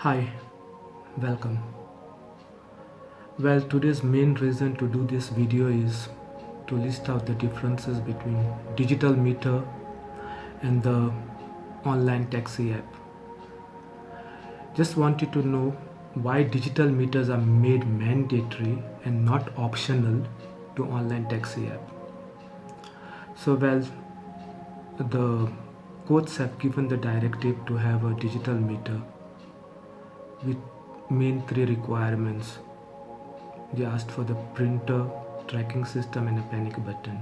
Hi, welcome. Well, today's main reason to do this video is to list out the differences between digital meter and the online taxi app. Just wanted to know why digital meters are made mandatory and not optional to online taxi app. The courts have given the directive to have a digital meter with main three requirements. They asked for the printer, tracking system and a panic button.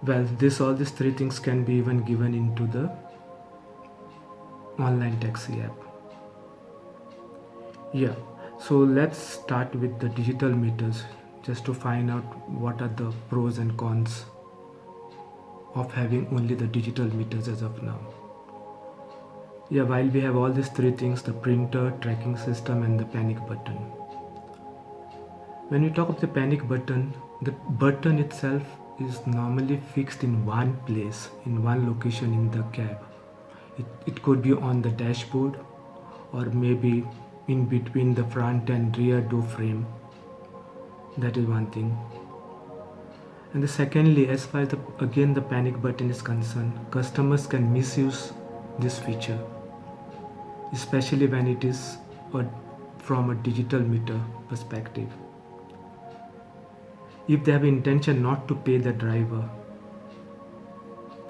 All these three things can be even given into the online taxi app. So let's start with the digital meters just to find out what are the pros and cons of having only the digital meters as of now. While we have all these three things, the printer, tracking system and the panic button. When we talk of the panic button, the button itself is normally fixed in one place, in one location in the cab. It could be on the dashboard or maybe in between the front and rear door frame. That is one thing. And secondly, as far as the panic button is concerned, customers can misuse this feature, especially when it is from a digital meter perspective. If they have intention not to pay the driver,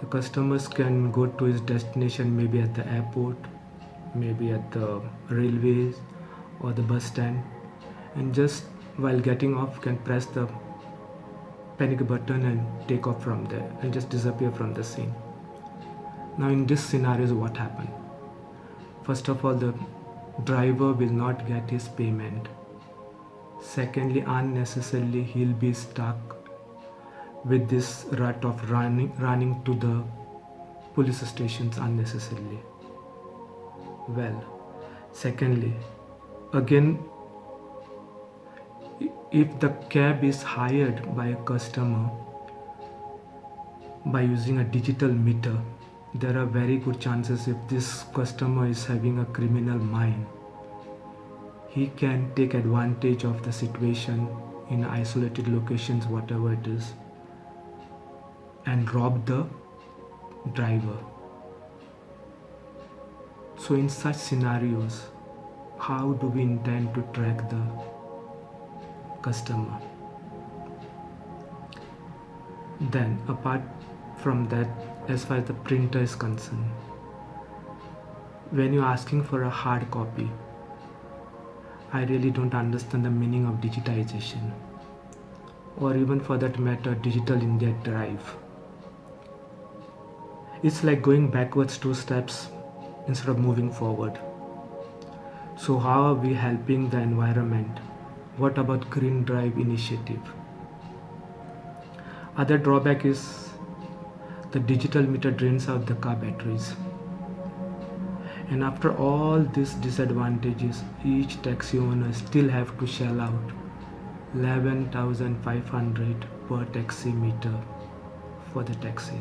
the customers can go to his destination, maybe at the airport, maybe at the railways or the bus stand, and just while getting off can press the panic button and take off from there and just disappear from the scene. Now in this scenario, what happened? First of all, the driver will not get his payment. Secondly, unnecessarily he'll be stuck with this rut of running to the police stations unnecessarily. Secondly, again, if the cab is hired by a customer by using a digital meter, there are very good chances if this customer is having a criminal mind, he can take advantage of the situation in isolated locations, whatever it is, and rob the driver. So in such scenarios, how do we intend to track the customer? Then apart from that, as far as the printer is concerned, when you're asking for a hard copy, I really don't understand the meaning of digitization, or even for that matter, digital India drive. It's like going backwards 2 steps instead of moving forward. So how are we helping the environment? What about Green Drive initiative? Other drawback is the digital meter drains out the car batteries. And after all these disadvantages, each taxi owner still have to shell out 11,500 per taxi meter for the taxi.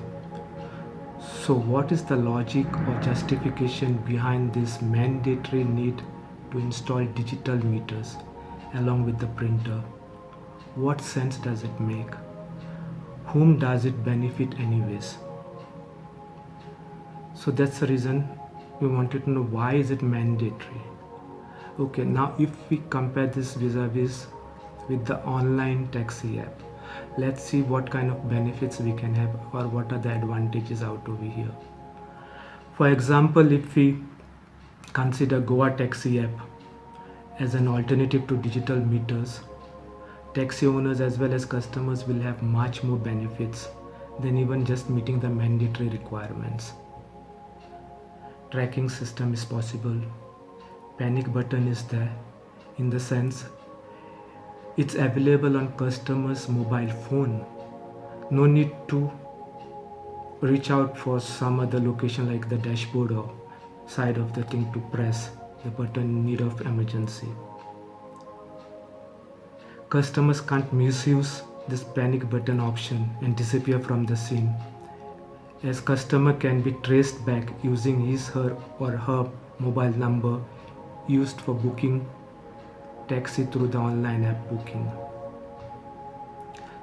So what is the logic or justification behind this mandatory need to install digital meters along with the printer? What sense does it make? Whom does it benefit anyways? So that's the reason we wanted to know, why is it mandatory? Okay, now if we compare this vis-a-vis with the online taxi app, let's see what kind of benefits we can have, or what are the advantages out over here. For example, if we consider Goa taxi app as an alternative to digital meters, taxi owners as well as customers will have much more benefits than even just meeting the mandatory requirements. Tracking system is possible. Panic button is there, in the sense it's available on customers' mobile phone. No need to reach out for some other location like the dashboard or side of the thing to press the button in need of emergency. Customers can't misuse this panic button option and disappear from the scene, as customer can be traced back using his, her or her mobile number used for booking taxi through the online app booking.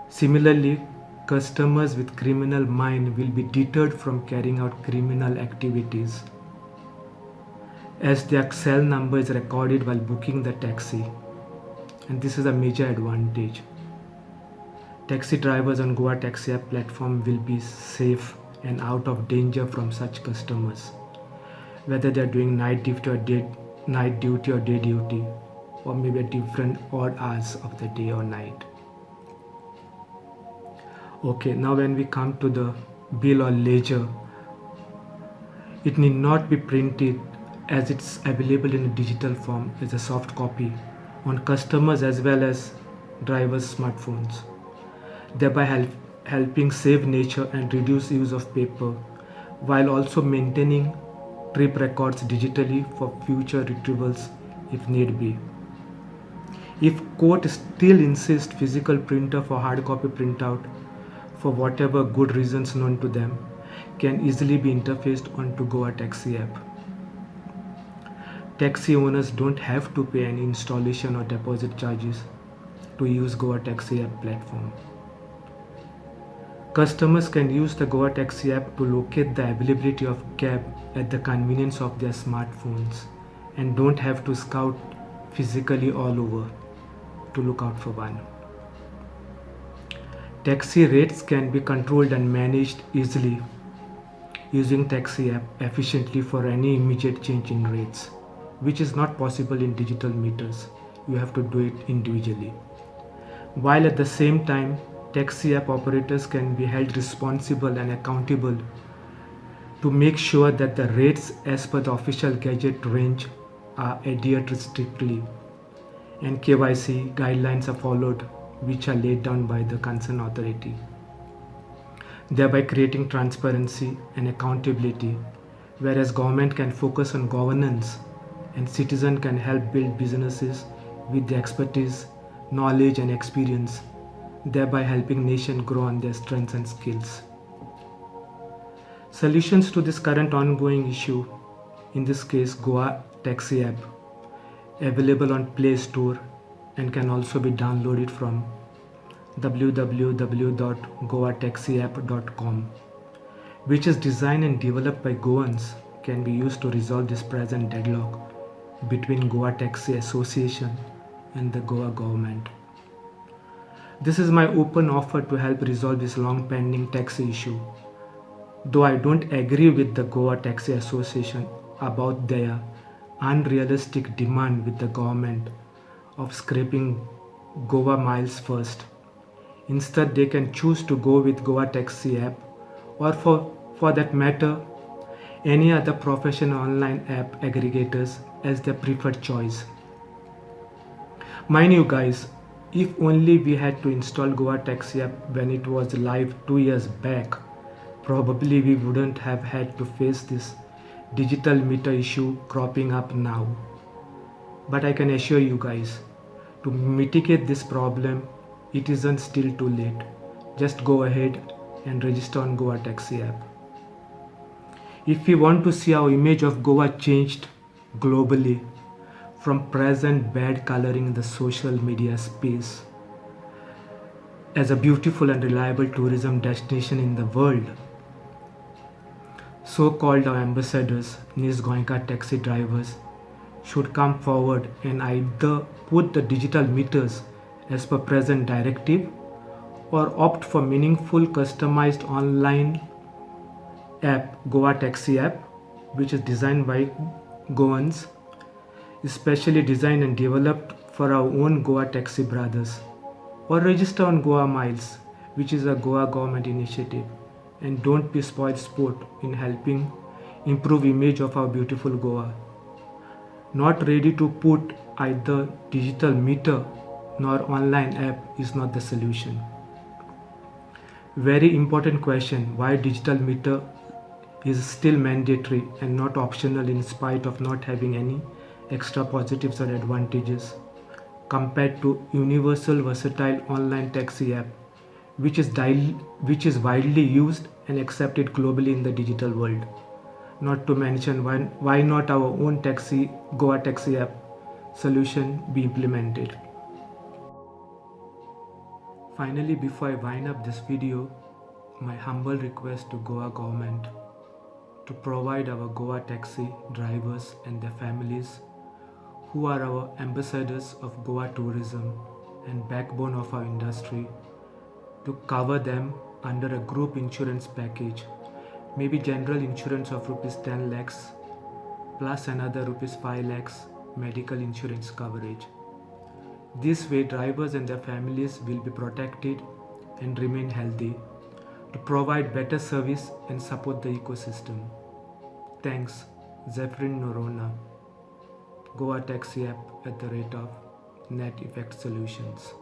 Similarly, customers with criminal mind will be deterred from carrying out criminal activities as their cell number is recorded while booking the taxi, and this is a major advantage. Taxi drivers on Goa Taxi app platform will be safe and out of danger from such customers, whether they are doing night duty or day duty, or maybe at different odd hours of the day or night. Okay, now when we come to the bill or ledger, it need not be printed as it's available in a digital form as a soft copy on customers as well as drivers' smartphones, thereby helping save nature and reduce use of paper while also maintaining trip records digitally for future retrievals if need be. If court still insists physical printer for hard copy printout for whatever good reasons known to them can easily be interfaced onto Goa Taxi app. Taxi owners don't have to pay any installation or deposit charges to use Goa Taxi app platform. Customers can use the Goa Taxi app to locate the availability of cab at the convenience of their smartphones and don't have to scout physically all over to look out for one. Taxi rates can be controlled and managed easily using Taxi app efficiently for any immediate change in rates, which is not possible in digital meters. You have to do it individually. While at the same time, Taxi app operators can be held responsible and accountable to make sure that the rates as per the official gadget range are adhered to strictly and KYC guidelines are followed which are laid down by the concerned authority, thereby creating transparency and accountability, whereas government can focus on governance and citizen can help build businesses with the expertise, knowledge and experience, thereby helping nation grow on their strengths and skills. Solutions to this current ongoing issue, in this case Goa Taxi app, available on Play Store and can also be downloaded from www.goataxiapp.com, which is designed and developed by Goans, can be used to resolve this present deadlock between Goa Taxi Association and the Goa government. This is my open offer to help resolve this long pending taxi issue. Though I don't agree with the Goa Taxi Association about their unrealistic demand with the government of scraping Goa miles first. Instead, they can choose to go with Goa Taxi app or for that matter, any other professional online app aggregators as their preferred choice. Mind you guys, if only we had to install Goa Taxi app when it was live 2 years back, probably we wouldn't have had to face this digital meter issue cropping up now. But I can assure you guys, to mitigate this problem, it isn't still too late. Just go ahead and register on Goa Taxi app. If we want to see our image of Goa changed globally from present bad coloring in the social media space as a beautiful and reliable tourism destination in the world, so-called our ambassadors, Nis Goenka taxi drivers, should come forward and either put the digital meters as per present directive or opt for meaningful customized online app, Goa Taxi app, which is designed by Goans, especially designed and developed for our own Goa Taxi brothers, or register on Goa Miles, which is a Goa government initiative, and don't be spoiled sport in helping improve image of our beautiful Goa. Not ready to put either digital meter nor online app is not the solution. Very important question, why digital meter is still mandatory and not optional in spite of not having any extra positives or advantages compared to universal versatile online taxi app which is widely used and accepted globally in the digital world. Not to mention why not our own taxi Goa taxi app solution be implemented. Finally, before I wind up this video, my humble request to Goa government to provide our Goa taxi drivers and their families, who are our ambassadors of Goa tourism and backbone of our industry, to cover them under a group insurance package, maybe general insurance of rupees 10 lakhs plus another rupees 5 lakhs medical insurance coverage. This way, drivers and their families will be protected and remain healthy to provide better service and support the ecosystem. Thanks, Zephyrin Norona, Goa Taxi app @ Net Effect Solutions.